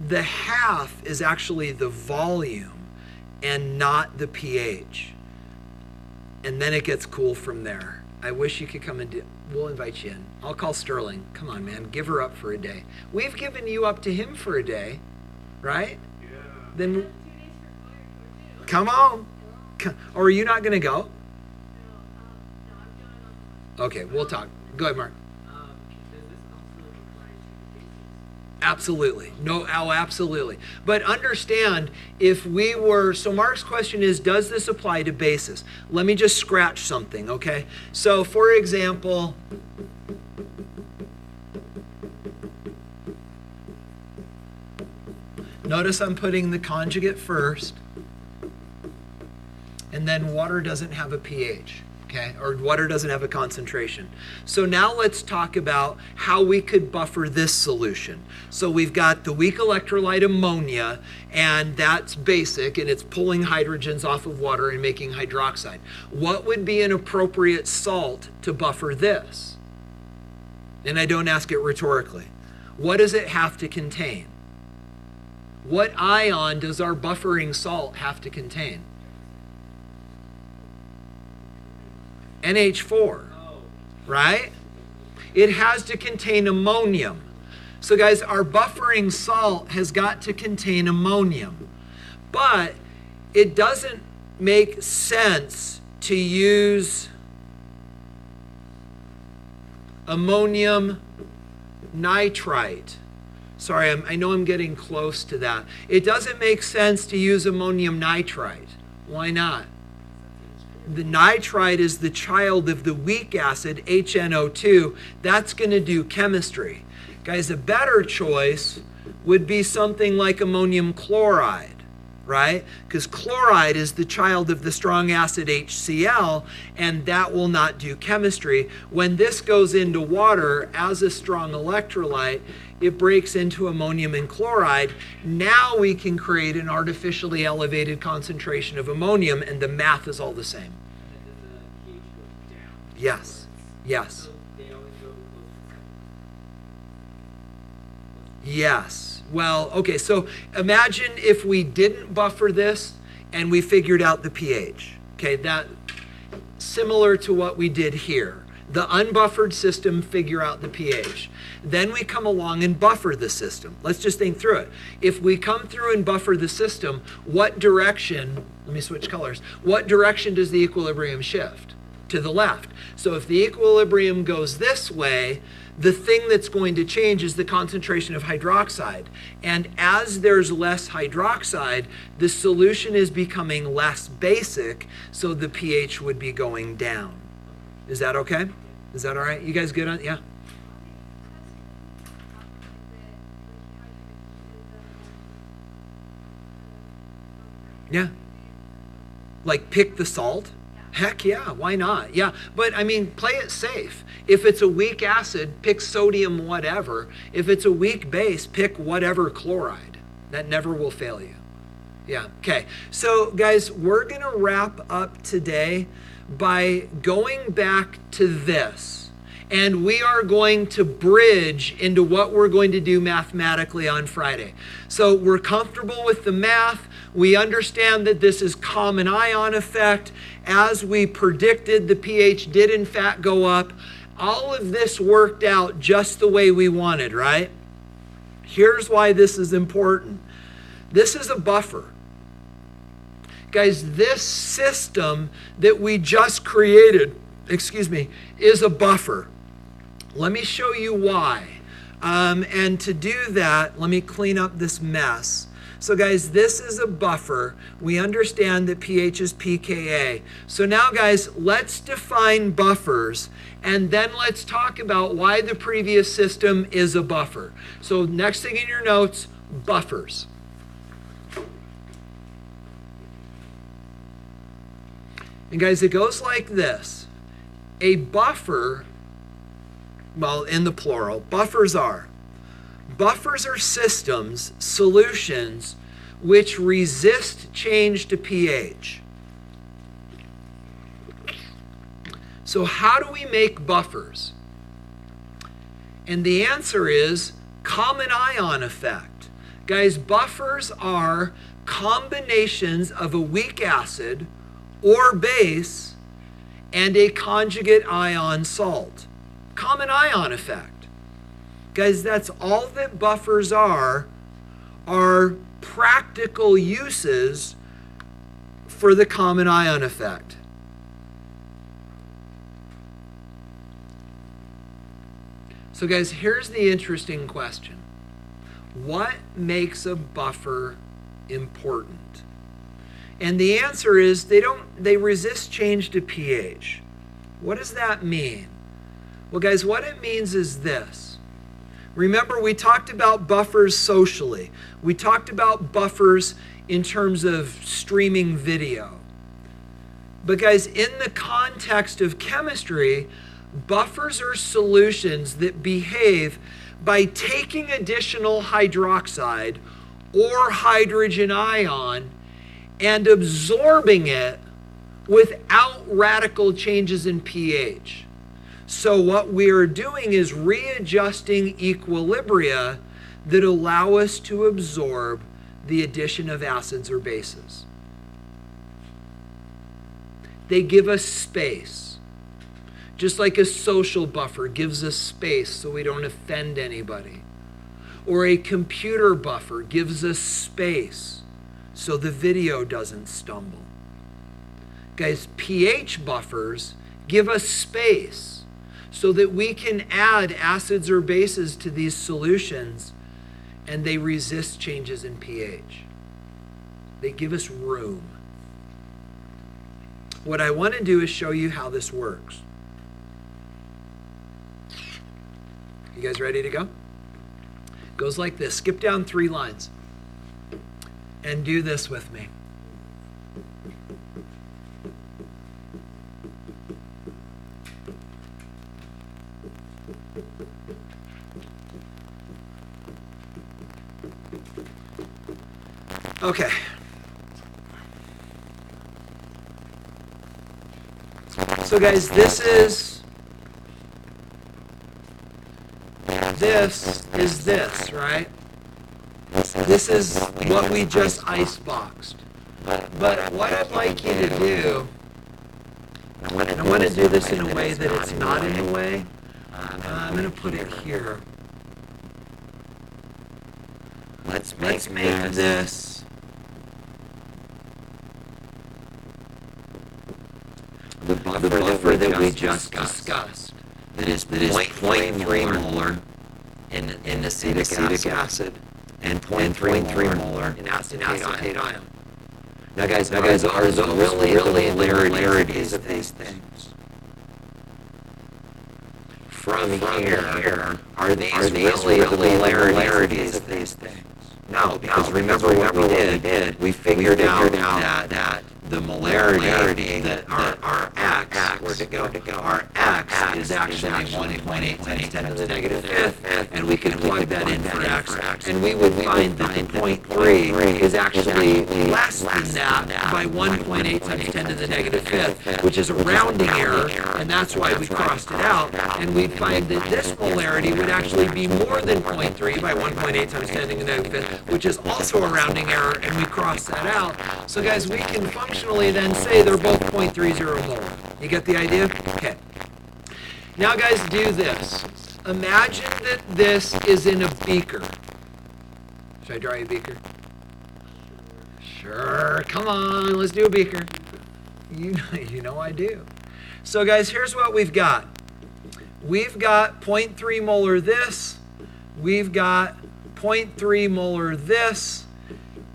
The half is actually the volume and not the pH. And then it gets cool from there. I wish you could come and we'll invite you in. I'll call Sterling. Come on, man, give her up for a day. We've given you up to him for a day, right? Yeah. Then come on. Or are you not going to go? Okay, we'll talk. Go ahead, Mark. Does this also apply to bases? Absolutely. No, oh, absolutely. But understand, if we were, so Mark's question is, does this apply to bases? Let me just scratch something, okay? So, for example, notice I'm putting the conjugate first, and then water doesn't have a pH. Okay, or water doesn't have a concentration. So now let's talk about how we could buffer this solution. So we've got the weak electrolyte ammonia, and that's basic, and it's pulling hydrogens off of water and making hydroxide. What would be an appropriate salt to buffer this? And I don't ask it rhetorically. What does it have to contain? What ion does our buffering salt have to contain? NH4, right? It has to contain ammonium. So guys, our buffering salt has got to contain ammonium. But it doesn't make sense to use ammonium nitrite. Sorry, I know I'm getting close to that. It doesn't make sense to use ammonium nitrite. Why not? The nitrite is the child of the weak acid, HNO2. That's going to do chemistry. Guys, a better choice would be something like ammonium chloride, right? Because chloride is the child of the strong acid HCl, and that will not do chemistry. When this goes into water as a strong electrolyte, it breaks into ammonium and chloride. Now we can create an artificially elevated concentration of ammonium, and the math is all the same. And then does the pH go down? Yes, yes, So they always go close to 7. yes. Well, okay, so imagine if we didn't buffer this and we figured out the pH. Okay, that similar to what we did here. The unbuffered system, figure out the pH. Then we come along and buffer the system. Let's just think through it. If we come through and buffer the system, what direction, let me switch colors, what direction does the equilibrium shift? To the left. So if the equilibrium goes this way, the thing that's going to change is the concentration of hydroxide. And as there's less hydroxide, the solution is becoming less basic, so the pH would be going down. Is that okay? Is that all right? You guys good on? Yeah. Yeah. Like pick the salt? Heck yeah, why not? Yeah, but I mean, play it safe. If it's a weak acid, pick sodium whatever. If it's a weak base, pick whatever chloride. That never will fail you. Yeah, okay. So guys, we're going to wrap up today by going back to this. And we are going to bridge into what we're going to do mathematically on Friday. So we're comfortable with the math. We understand that this is common ion effect. As we predicted, the pH did in fact go up. All of this worked out just the way we wanted, right? Here's why this is important. This is a buffer. Guys, this system that we just created, is a buffer. Let me show you why. And to do that, let me clean up this mess. So guys, this is a buffer. We understand that pH is pKa. So now guys, let's define buffers, and then let's talk about why the previous system is a buffer. So next thing in your notes, buffers. And guys, it goes like this. A buffer, well, in the plural, buffers are systems, solutions, which resist change to pH. So how do we make buffers? And the answer is common ion effect. Guys, buffers are combinations of a weak acid or base and a conjugate ion salt. Common ion effect. Guys, that's all that buffers are practical uses for the common ion effect. So guys, here's the interesting question. What makes a buffer important? And the answer is they resist change to pH. What does that mean? Well, guys, what it means is this. Remember, we talked about buffers socially. We talked about buffers in terms of streaming video. But guys, in the context of chemistry, buffers are solutions that behave by taking additional hydroxide or hydrogen ion and absorbing it without radical changes in pH. So what we are doing is readjusting equilibria that allow us to absorb the addition of acids or bases. They give us space. Just like a social buffer gives us space so we don't offend anybody. Or a computer buffer gives us space so the video doesn't stumble. Guys, pH buffers give us space so that we can add acids or bases to these solutions and they resist changes in pH. They give us room. What I want to do is show you how this works. You guys ready to go? It goes like this. Skip down 3 lines and do this with me. Okay. So guys, this is this, right? This is what we just iceboxed. But what I'd like you to do, and I want to do this in a way that it's not in the way. I'm going to put it here. Let's make this the buffer that we just discussed. That is 0.3 molar in acetic acid and 0.3 molar in acetate ion. Now guys, are those really the polarities of these things? From here, are these really the polarities of these things? No, because remember what we did. We figured out that the molarity that our x were to go. Our x is actually 1.8 times 10 to the negative fifth, and we could plug that in for x, and we would find that 0.3 is actually less than that by 1.8 times 10 to the negative fifth, which is a rounding error, and that's why we crossed it out, and we'd find that this molarity would actually be more than 0.3 by 1.8 times 10 to the negative fifth, which is also a rounding error, and we crossed that out. So guys, we can functionally then say they're both 0.30 molar. You get the idea? Okay. Now guys, do this. Imagine that this is in a beaker. Should I draw you a beaker? Sure. Come on, let's do a beaker. You know I do. So guys, here's what we've got. We've got 0.3 molar this. We've got 0.3 molar this.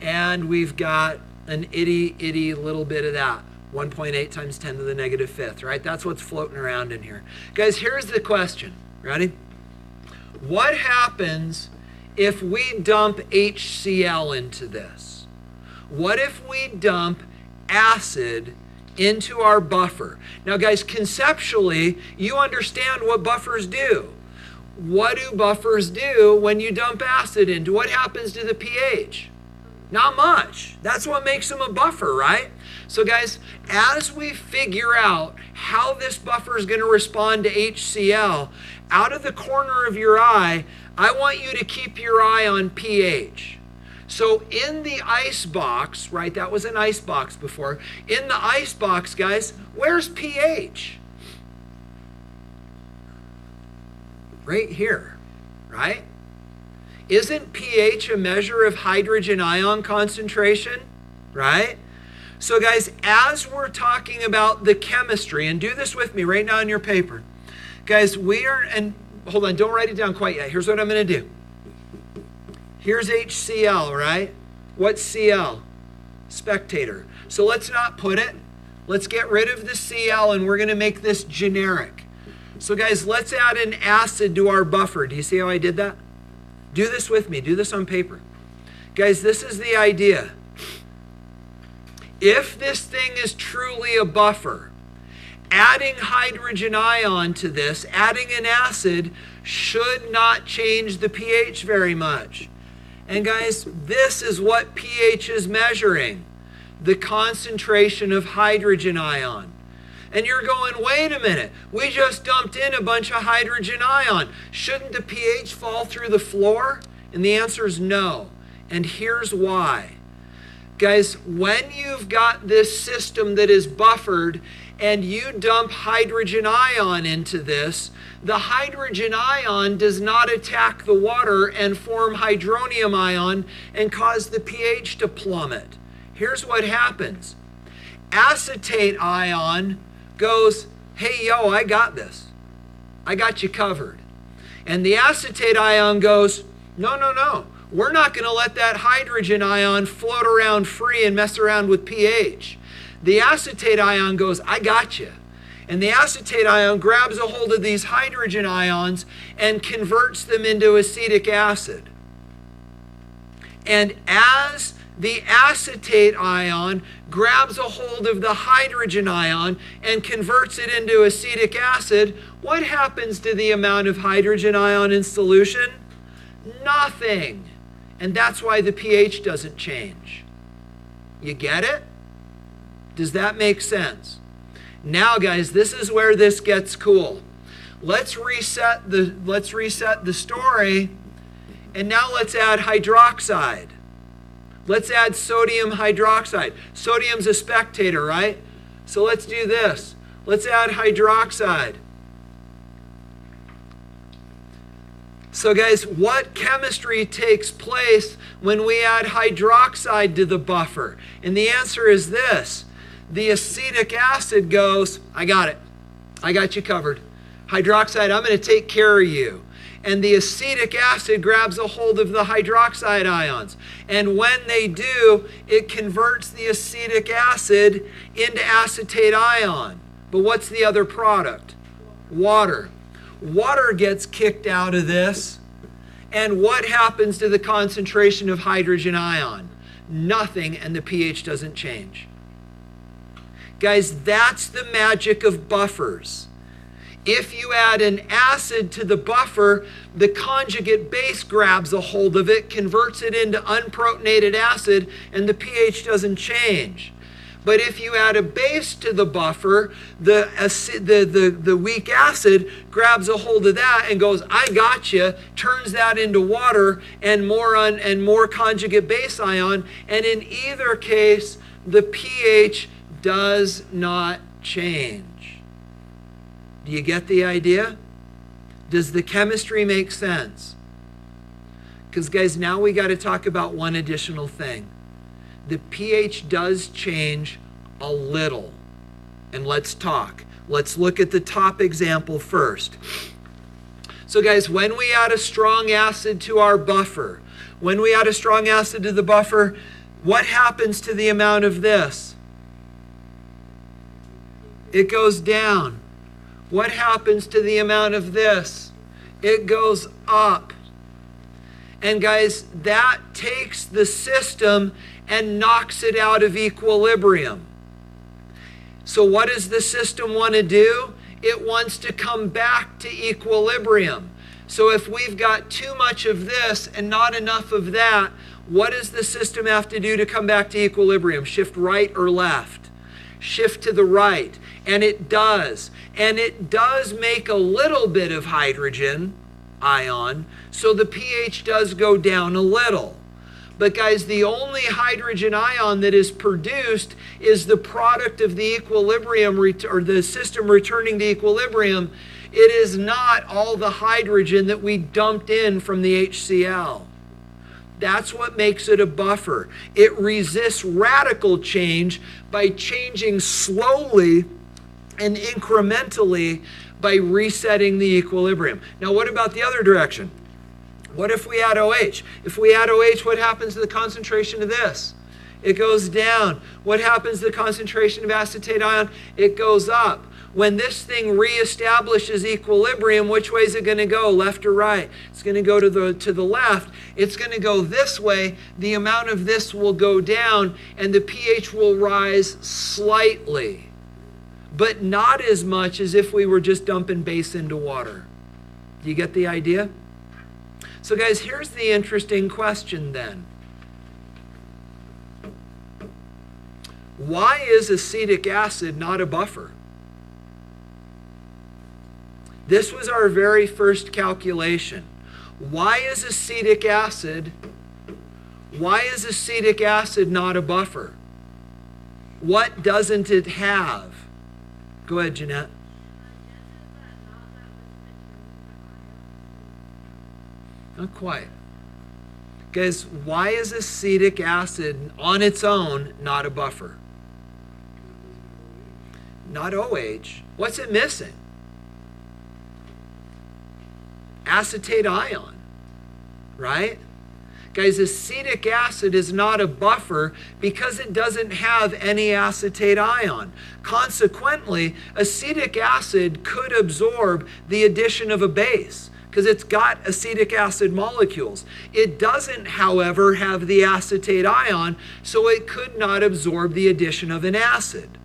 and we've got an itty little bit of that. 1.8 times 10 to the negative fifth, right? That's what's floating around in here. Guys, here's the question. Ready? What happens if we dump HCl into this? What if we dump acid into our buffer? Now, guys, conceptually, you understand what buffers do. What do buffers do when you dump acid into? What happens to the pH? Not much. That's what makes them a buffer, right? So guys, as we figure out how this buffer is going to respond to HCl, out of the corner of your eye, I want you to keep your eye on pH. So in the ice box, right, that was an ice box before. In the ice box, guys, where's pH? Right here, right? Isn't pH a measure of hydrogen ion concentration, right? So guys, as we're talking about the chemistry, and do this with me right now in your paper. Guys, and hold on, don't write it down quite yet. Here's what I'm going to do. Here's HCl, right? What's Cl? Spectator. So let's not put it. Let's get rid of the Cl, and we're going to make this generic. So guys, let's add an acid to our buffer. Do you see how I did that? Do this with me. Do this on paper. Guys, this is the idea. If this thing is truly a buffer, adding hydrogen ion to this, adding an acid, should not change the pH very much. And guys, this is what pH is measuring, the concentration of hydrogen ion. And you're going, wait a minute, we just dumped in a bunch of hydrogen ion. Shouldn't the pH fall through the floor? And the answer is no. And here's why. Guys, when you've got this system that is buffered and you dump hydrogen ion into this, the hydrogen ion does not attack the water and form hydronium ion and cause the pH to plummet. Here's what happens. Acetate ion goes, hey, yo, I got this. I got you covered. And the acetate ion goes, no. We're not going to let that hydrogen ion float around free and mess around with pH. The acetate ion goes, I got you. And the acetate ion grabs a hold of these hydrogen ions and converts them into acetic acid. And as the acetate ion grabs a hold of the hydrogen ion and converts it into acetic acid, what happens to the amount of hydrogen ion in solution? Nothing. And that's why the pH doesn't change. You get it? Does that make sense? Now, guys, this is where this gets cool. Let's reset the story, and now let's add hydroxide. Let's add sodium hydroxide. Sodium's a spectator, right? So let's do this. Let's add hydroxide. So guys, what chemistry takes place when we add hydroxide to the buffer? And the answer is this. The acetic acid goes, I got it. I got you covered. Hydroxide, I'm going to take care of you. And the acetic acid grabs a hold of the hydroxide ions. And when they do, it converts the acetic acid into acetate ion. But what's the other product? Water. Water gets kicked out of this. And what happens to the concentration of hydrogen ion? Nothing, and the pH doesn't change. Guys, that's the magic of buffers. If you add an acid to the buffer, the conjugate base grabs a hold of it, converts it into unprotonated acid, and the pH doesn't change. But if you add a base to the buffer, the weak acid grabs a hold of that and goes, I got you, turns that into water and more conjugate base ion, and in either case, the pH does not change. Do you get the idea? Does the chemistry make sense? Because guys, now we got to talk about one additional thing. The pH does change a little. And let's talk. Let's look at the top example first. So guys, when we add a strong acid to our buffer, when we add a strong acid to the buffer, What happens to the amount of this? It goes down. What happens to the amount of this? It goes up. And guys, that takes the system and knocks it out of equilibrium. So what does the system want to do? It wants to come back to equilibrium. So if we've got too much of this and not enough of that, what does the system have to do to come back to equilibrium? Shift right or left? Shift to the right. And it does. And it does make a little bit of hydrogen ion, so the pH does go down a little. But guys, the only hydrogen ion that is produced is the product of the equilibrium, or the system returning to equilibrium. It is not all the hydrogen that we dumped in from the HCl. That's what makes it a buffer. It resists radical change by changing slowly and incrementally by resetting the equilibrium. Now, what about the other direction? What if we add OH? If we add OH, what happens to the concentration of this? It goes down. What happens to the concentration of acetate ion? It goes up. When this thing reestablishes equilibrium, which way is it going to go? Left or right? It's going to go to the left. It's going to go this way. The amount of this will go down, and the pH will rise slightly, but not as much as if we were just dumping base into water. Do you get the idea? So guys, here's the interesting question then. Why is acetic acid not a buffer? This was our very first calculation. Why is acetic acid not a buffer? What doesn't it have? Go ahead, Jeanette. Not quite. Guys, why is acetic acid on its own not a buffer? Not OH. What's it missing? Acetate ion, right? Guys, acetic acid is not a buffer because it doesn't have any acetate ion. Consequently, acetic acid could absorb the addition of a base because it's got acetic acid molecules. It doesn't, however, have the acetate ion, so it could not absorb the addition of an acid.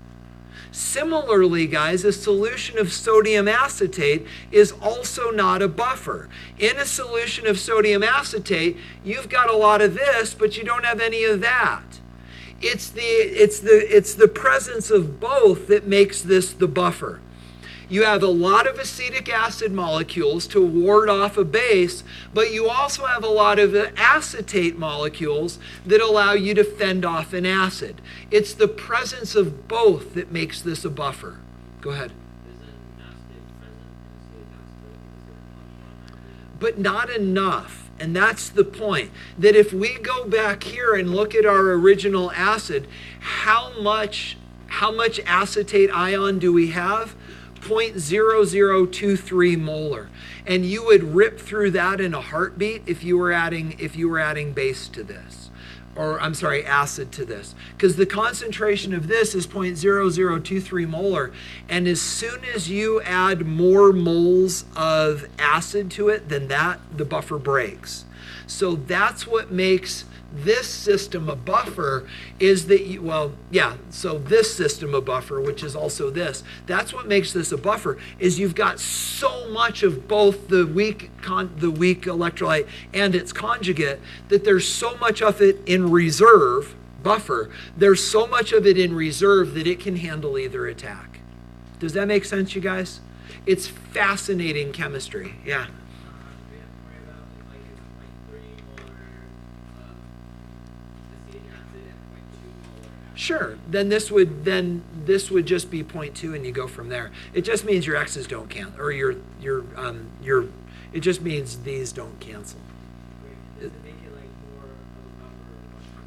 Similarly, guys, a solution of sodium acetate is also not a buffer. In a solution of sodium acetate, you've got a lot of this, but you don't have any of that. It's the presence of both that makes this the buffer. You have a lot of acetic acid molecules to ward off a base, but you also have a lot of acetate molecules that allow you to fend off an acid. It's the presence of both that makes this a buffer. Go ahead. But not enough. And that's the point. That if we go back here and look at our original acid, how much acetate ion do we have? 0.0023 molar, and you would rip through that in a heartbeat if you were adding base to this, or I'm sorry, acid to this, because the concentration of this is 0.0023 molar, and as soon as you add more moles of acid to it than that, the buffer breaks. So that's what makes this system a buffer, is that so this system a buffer, which is also this, that's what makes this a buffer, is you've got so much of both the weak electrolyte and its conjugate that there's so much of it in reserve, buffer, there's so much of it in reserve that it can handle either attack. Does that make sense, you guys? It's fascinating chemistry. Yeah. Sure, then this would just be 0.2, and you go from there. It just means your X's don't cancel, or it just means these don't cancel. Does it make it like more of a buffer?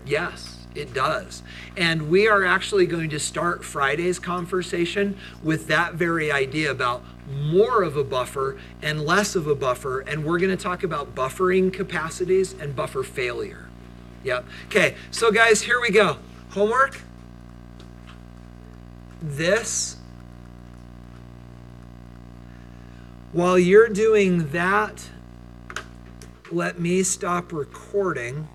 Yes, it does. And we are actually going to start Friday's conversation with that very idea about more of a buffer and less of a buffer, and we're going to talk about buffering capacities and buffer failure. Yep. Okay, so guys, here we go. Homework. This. While you're doing that, let me stop recording.